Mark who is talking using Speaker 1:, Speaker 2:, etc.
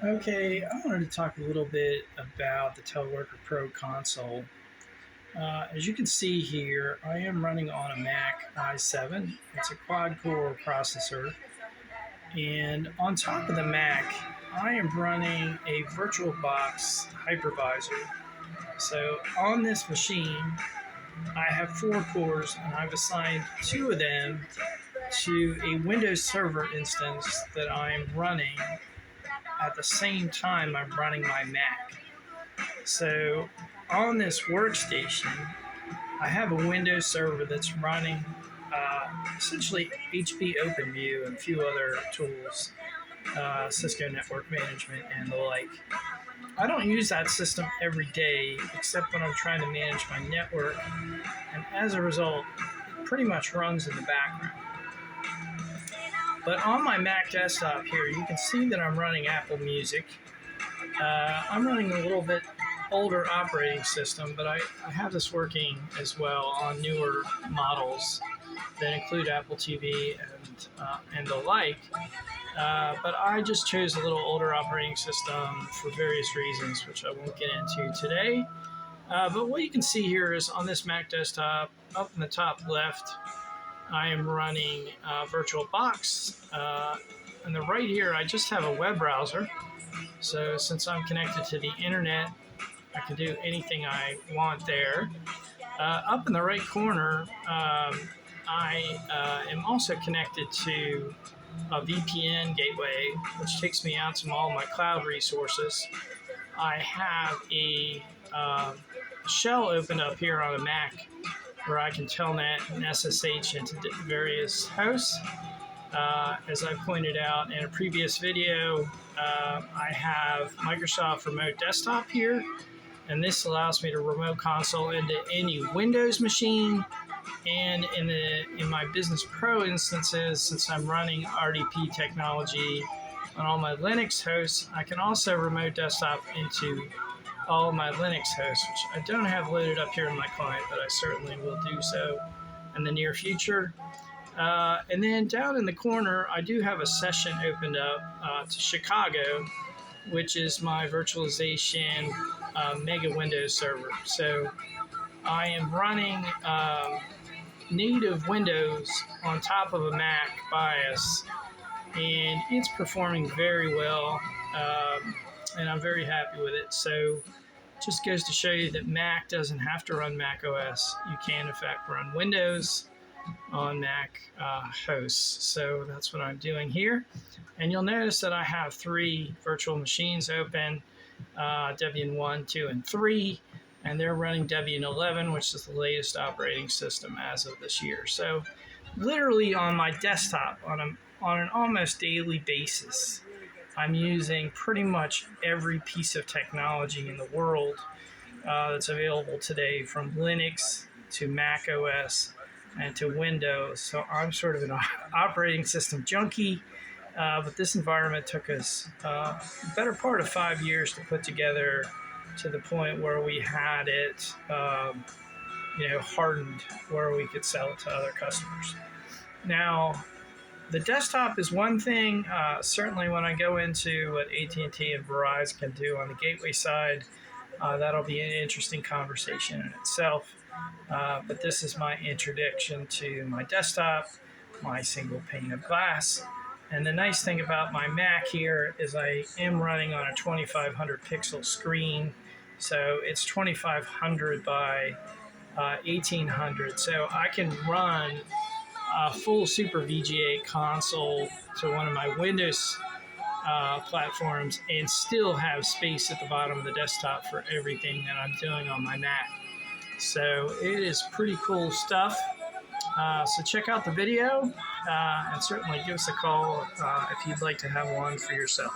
Speaker 1: Okay, I wanted to talk a little bit about the Teleworker Pro console. As you can see here, I am running on a Mac i7. It's a quad-core processor. And on top of the Mac, I am running a VirtualBox hypervisor. So on this machine, I have 4 cores, and I've assigned 2 of them to a Windows Server instance that I'm running at the same time I'm running my Mac. So on this workstation, I have a Windows server that's running essentially HP OpenView and a few other tools, Cisco Network Management and the like. I don't use that system every day except when I'm trying to manage my network, and as a result, it pretty much runs in the background. But on my Mac desktop here, you can see that I'm running Apple Music. I'm running a little bit older operating system, but I have this working as well on newer models that include Apple TV and the like. But I just chose a little older operating system for various reasons, which I won't get into today. But what you can see here is on this Mac desktop, up in the top left, I am running VirtualBox. On the right here, I just have a web browser. So since I'm connected to the internet, I can do anything I want there. Up in the right corner, I am also connected to a VPN gateway, which takes me out to all my cloud resources. I have a shell opened up here on a Mac where I can telnet and SSH into various hosts. As I pointed out in a previous video, I have Microsoft Remote Desktop here, and this allows me to remote console into any Windows machine. And in my Business Pro instances, since I'm running RDP technology on all my Linux hosts, I can also remote desktop into all my Linux hosts, which I don't have loaded up here in my client, but I certainly will do so in the near future. And then down in the corner, I do have a session opened up to Chicago, which is my virtualization mega Windows server. So I am running native Windows on top of a Mac BIOS, and it's performing very well, and I'm very happy with it. So just goes to show you that Mac doesn't have to run macOS. You can, in fact, run Windows on Mac hosts. So that's what I'm doing here. And you'll notice that I have 3 virtual machines open, Debian 1, 2, and 3, and they're running Debian 11, which is the latest operating system as of this year. So literally on my desktop, on an almost daily basis, I'm using pretty much every piece of technology in the world that's available today, from Linux to Mac OS and to Windows. So I'm sort of an operating system junkie, but this environment took us the better part of 5 years to put together, to the point where we had it hardened where we could sell it to other customers. Now, the desktop is one thing. Certainly when I go into what AT&T and Verizon can do on the gateway side, that'll be an interesting conversation in itself. But this is my introduction to my desktop, my single pane of glass. And the nice thing about my Mac here is I am running on a 2500 pixel screen. So it's 2500 by 1800. So I can run a full Super VGA console to one of my Windows platforms and still have space at the bottom of the desktop for everything that I'm doing on my Mac. So it is pretty cool stuff. So check out the video and certainly give us a call if you'd like to have one for yourself.